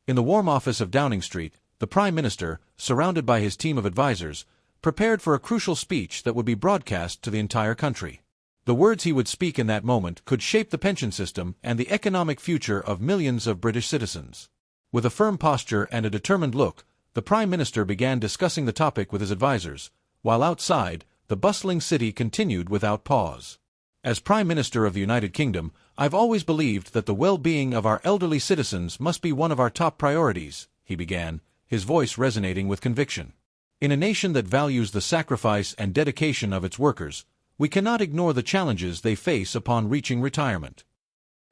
In the warm office of Downing Street, the Prime Minister, surrounded by his team of advisors, prepared for a crucial speech that would be broadcast to the entire country. The words he would speak in that moment could shape the pension system and the economic future of millions of British citizens. With a firm posture and a determined look, the Prime Minister began discussing the topic with his advisors, while outside, the bustling city continued without pause. As Prime Minister of the United Kingdom, I've always believed that the well-being of our elderly citizens must be one of our top priorities, he began, his voice resonating with conviction. In a nation that values the sacrifice and dedication of its workers, we cannot ignore the challenges they face upon reaching retirement.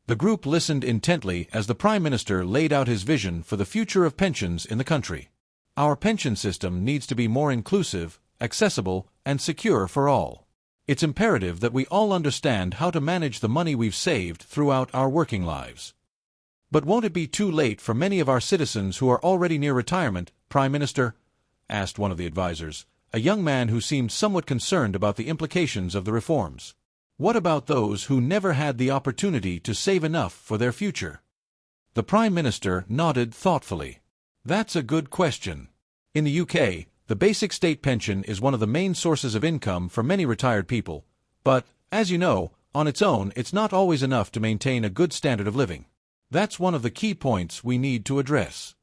The group listened intently as the Prime Minister laid out his vision for the future of pensions in the country. Our pension system needs to be more inclusive, accessible, and secure for all. It's imperative that we all understand how to manage the money we've saved throughout our working lives. But won't it be too late for many of our citizens who are already near retirement, Prime Minister? Asked one of the advisors, a young man who seemed somewhat concerned about the implications of the reforms. What about those who never had the opportunity to save enough for their future? The Prime Minister nodded thoughtfully. That's a good question. In the UK, the basic state pension is one of the main sources of income for many retired people, but, as you know, on its own it's not always enough to maintain a good standard of living. That's one of the key points we need to address.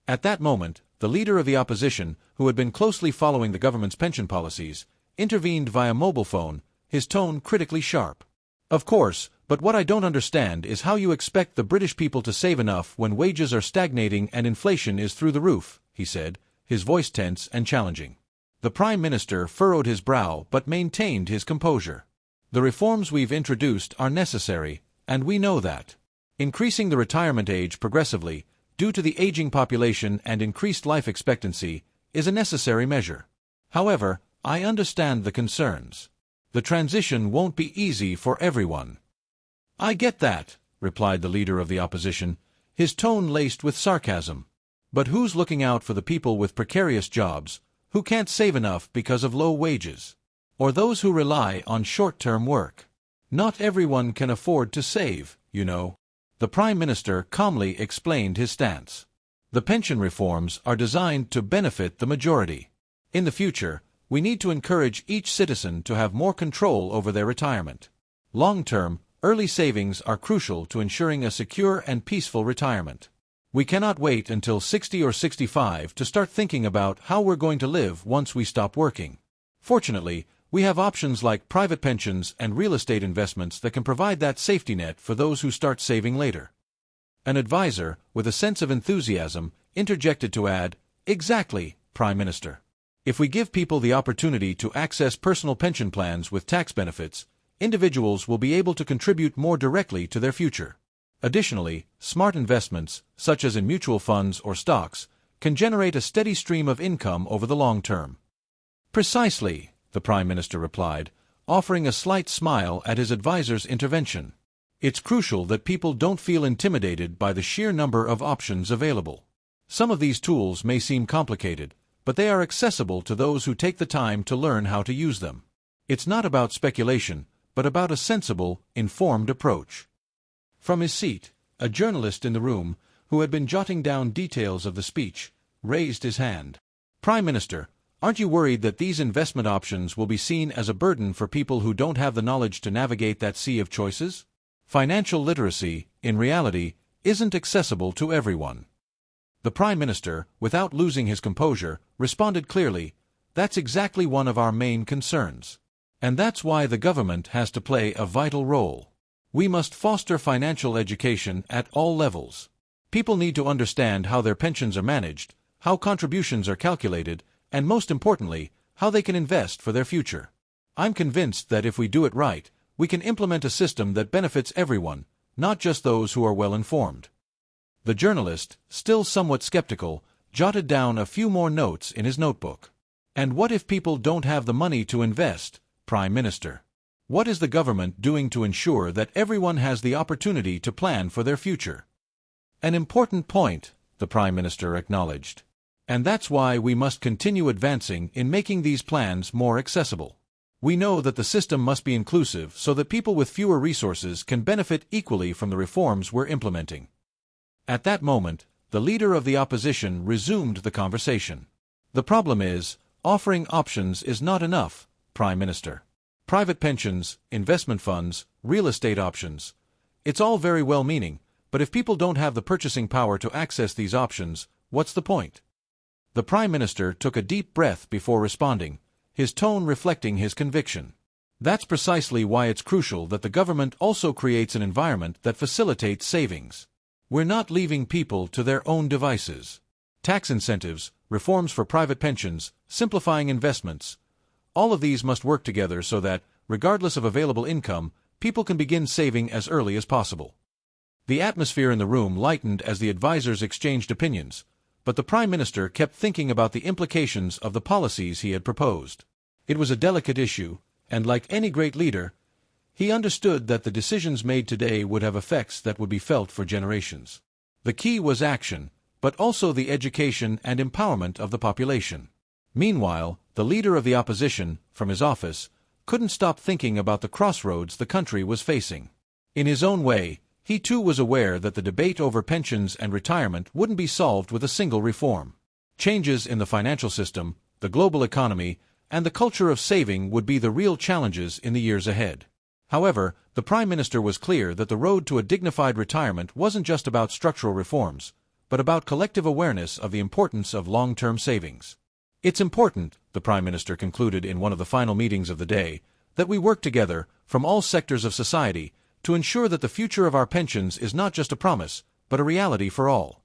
At that moment, the leader of the opposition, who had been closely following the government's pension policies, intervened via mobile phone, his tone critically sharp. Of course, but what I don't understand is how you expect the British people to save enough when wages are stagnating and inflation is through the roof, he said, his voice tense and challenging. The Prime Minister furrowed his brow but maintained his composure. The reforms we've introduced are necessary, and we know that. Increasing the retirement age progressively, due to the aging population and increased life expectancy, is a necessary measure. However, I understand the concerns. The transition won't be easy for everyone. I get that, replied the leader of the opposition, his tone laced with sarcasm. But who's looking out for the people with precarious jobs, who can't save enough because of low wages? Or those who rely on short-term work? Not everyone can afford to save, you know. The Prime Minister calmly explained his stance. The pension reforms are designed to benefit the majority. In the future, we need to encourage each citizen to have more control over their retirement. Long-term, early savings are crucial to ensuring a secure and peaceful retirement. We cannot wait until 60 or 65 to start thinking about how we're going to live once we stop working. Fortunately, we have options like private pensions and real estate investments that can provide that safety net for those who start saving later. An advisor, with a sense of enthusiasm, interjected to add, "Exactly, Prime Minister. If we give people the opportunity to access personal pension plans with tax benefits, individuals will be able to contribute more directly to their future. Additionally, smart investments, such as in mutual funds or stocks, can generate a steady stream of income over the long term." Precisely, the Prime Minister replied, offering a slight smile at his advisor's intervention. It's crucial that people don't feel intimidated by the sheer number of options available. Some of these tools may seem complicated, but they are accessible to those who take the time to learn how to use them. It's not about speculation, but about a sensible, informed approach. From his seat, a journalist in the room, who had been jotting down details of the speech, raised his hand. "Prime Minister, aren't you worried that these investment options will be seen as a burden for people who don't have the knowledge to navigate that sea of choices? Financial literacy, in reality, isn't accessible to everyone." The Prime Minister, without losing his composure, responded clearly, "That's exactly one of our main concerns. And that's why the government has to play a vital role. We must foster financial education at all levels. People need to understand how their pensions are managed, how contributions are calculated, and most importantly, how they can invest for their future. I'm convinced that if we do it right, we can implement a system that benefits everyone, not just those who are well informed." The journalist, still somewhat skeptical, jotted down a few more notes in his notebook. "And what if people don't have the money to invest, Prime Minister? What is the government doing to ensure that everyone has the opportunity to plan for their future?" "An important point," the Prime Minister acknowledged. "And that's why we must continue advancing in making these plans more accessible. We know that the system must be inclusive so that people with fewer resources can benefit equally from the reforms we're implementing." At that moment, the leader of the opposition resumed the conversation. The problem is, offering options is not enough, Prime Minister. Private pensions, investment funds, real estate options. It's all very well-meaning, but if people don't have the purchasing power to access these options, what's the point? The Prime Minister took a deep breath before responding, his tone reflecting his conviction. That's precisely why it's crucial that the government also creates an environment that facilitates savings. We're not leaving people to their own devices. Tax incentives, reforms for private pensions, simplifying investments. All of these must work together so that, regardless of available income, people can begin saving as early as possible. The atmosphere in the room lightened as the advisors exchanged opinions, but the Prime Minister kept thinking about the implications of the policies he had proposed. It was a delicate issue, and like any great leader, he understood that the decisions made today would have effects that would be felt for generations. The key was action, but also the education and empowerment of the population. Meanwhile, the leader of the opposition, from his office, couldn't stop thinking about the crossroads the country was facing. In his own way, he too was aware that the debate over pensions and retirement wouldn't be solved with a single reform. Changes in the financial system, the global economy, and the culture of saving would be the real challenges in the years ahead. However, the Prime Minister was clear that the road to a dignified retirement wasn't just about structural reforms, but about collective awareness of the importance of long-term savings. It's important, the Prime Minister concluded in one of the final meetings of the day, that we work together, from all sectors of society, to ensure that the future of our pensions is not just a promise, but a reality for all.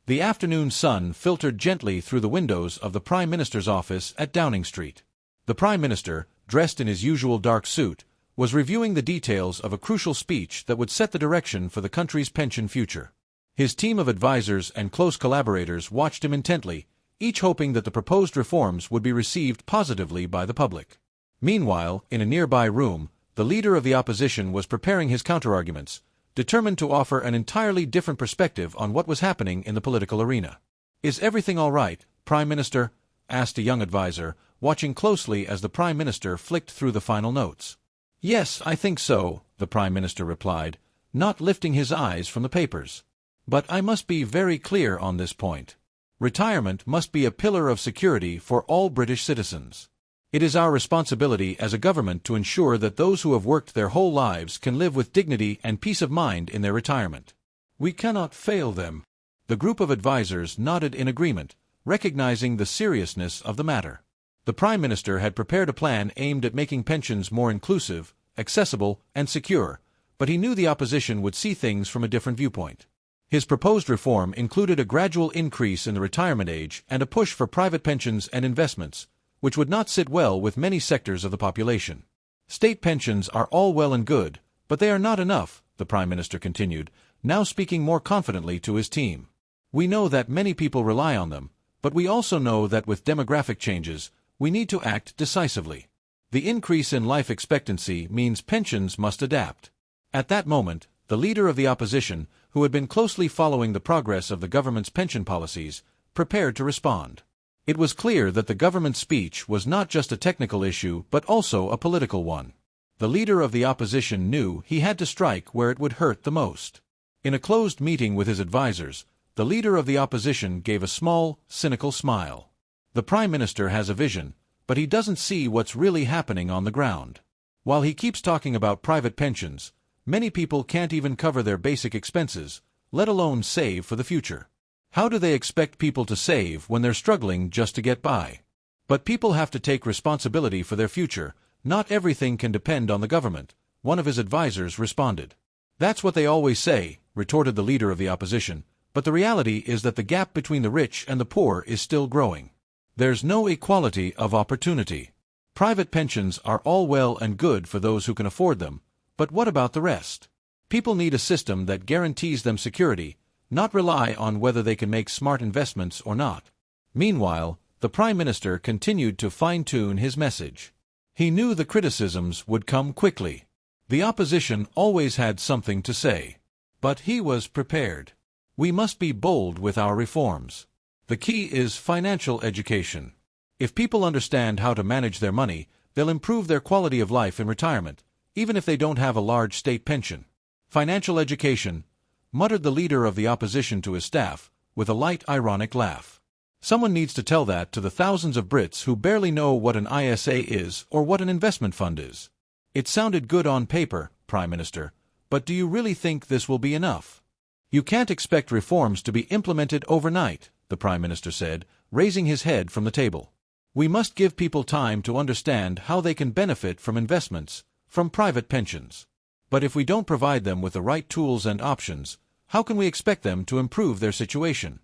The afternoon sun filtered gently through the windows of the Prime Minister's office at Downing Street. The Prime Minister, dressed in his usual dark suit, was reviewing the details of a crucial speech that would set the direction for the country's pension future. His team of advisors and close collaborators watched him intently, each hoping that the proposed reforms would be received positively by the public. Meanwhile, in a nearby room, the leader of the opposition was preparing his counterarguments, determined to offer an entirely different perspective on what was happening in the political arena. "Is everything all right, Prime Minister?" asked a young advisor, watching closely as the Prime Minister flicked through the final notes. "Yes, I think so," the Prime Minister replied, not lifting his eyes from the papers. "But I must be very clear on this point. Retirement must be a pillar of security for all British citizens. It is our responsibility as a government to ensure that those who have worked their whole lives can live with dignity and peace of mind in their retirement. We cannot fail them." The group of advisors nodded in agreement, recognizing the seriousness of the matter. The Prime Minister had prepared a plan aimed at making pensions more inclusive, accessible, and secure, but he knew the opposition would see things from a different viewpoint. His proposed reform included a gradual increase in the retirement age and a push for private pensions and investments, which would not sit well with many sectors of the population. "State pensions are all well and good, but they are not enough," the Prime Minister continued, now speaking more confidently to his team. "We know that many people rely on them, but we also know that with demographic changes, we need to act decisively. The increase in life expectancy means pensions must adapt." At that moment, the leader of the opposition, who had been closely following the progress of the government's pension policies, prepared to respond. It was clear that the government's speech was not just a technical issue but also a political one. The leader of the opposition knew he had to strike where it would hurt the most. In a closed meeting with his advisors, the leader of the opposition gave a small, cynical smile. "The Prime Minister has a vision, but he doesn't see what's really happening on the ground. While he keeps talking about private pensions, many people can't even cover their basic expenses, let alone save for the future. How do they expect people to save when they're struggling just to get by? But people have to take responsibility for their future. Not everything can depend on the government," one of his advisors responded. "That's what they always say," retorted the leader of the opposition, "but the reality is that the gap between the rich and the poor is still growing. There's no equality of opportunity. Private pensions are all well and good for those who can afford them, but what about the rest? People need a system that guarantees them security, not rely on whether they can make smart investments or not." Meanwhile, the Prime Minister continued to fine-tune his message. He knew the criticisms would come quickly. The opposition always had something to say. But he was prepared. "We must be bold with our reforms. The key is financial education. If people understand how to manage their money, they'll improve their quality of life in retirement, even if they don't have a large state pension." "Financial education," muttered the leader of the opposition to his staff, with a light ironic laugh. Someone needs to tell that to the thousands of Brits who barely know what an ISA is or what an investment fund is. It sounded good on paper, Prime Minister, but do you really think this will be enough? You can't expect reforms to be implemented overnight, the Prime Minister said, raising his head from the table. We must give people time to understand how they can benefit from investments, from private pensions. But if we don't provide them with the right tools and options, how can we expect them to improve their situation?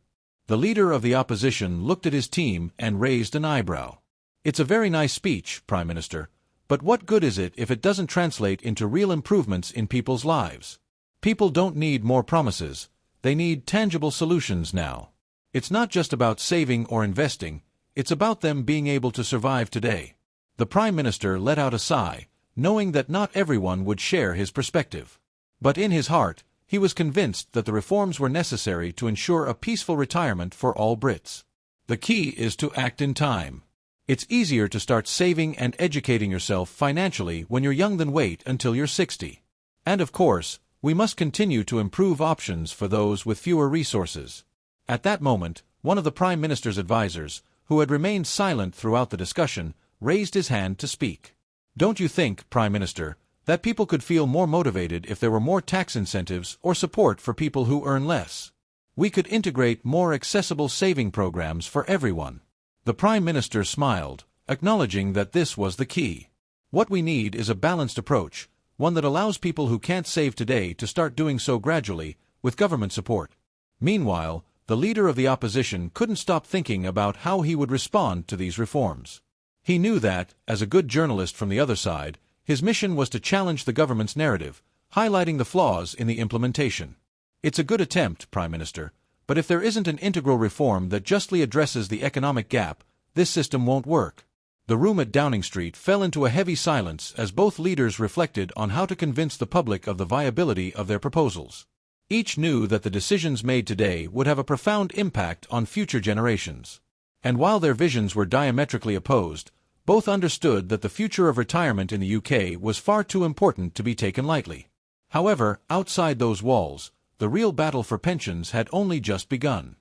The leader of the opposition looked at his team and raised an eyebrow. It's a very nice speech, Prime Minister, but what good is it if it doesn't translate into real improvements in people's lives? People don't need more promises, they need tangible solutions now. It's not just about saving or investing, it's about them being able to survive today. The Prime Minister let out a sigh, knowing that not everyone would share his perspective. But in his heart, he was convinced that the reforms were necessary to ensure a peaceful retirement for all Brits. The key is to act in time. It's easier to start saving and educating yourself financially when you're young than wait until you're 60. And of course, we must continue to improve options for those with fewer resources. At that moment, one of the Prime Minister's advisers, who had remained silent throughout the discussion, raised his hand to speak. Don't you think, Prime Minister, that people could feel more motivated if there were more tax incentives or support for people who earn less? We could integrate more accessible saving programs for everyone. The Prime Minister smiled, acknowledging that this was the key. What we need is a balanced approach, one that allows people who can't save today to start doing so gradually, with government support. Meanwhile, the leader of the opposition couldn't stop thinking about how he would respond to these reforms. He knew that, as a good journalist from the other side, his mission was to challenge the government's narrative, highlighting the flaws in the implementation. It's a good attempt, Prime Minister, but if there isn't an integral reform that justly addresses the economic gap, this system won't work. The room at Downing Street fell into a heavy silence as both leaders reflected on how to convince the public of the viability of their proposals. Each knew that the decisions made today would have a profound impact on future generations. And while their visions were diametrically opposed, both understood that the future of retirement in the UK was far too important to be taken lightly. However, outside those walls, the real battle for pensions had only just begun.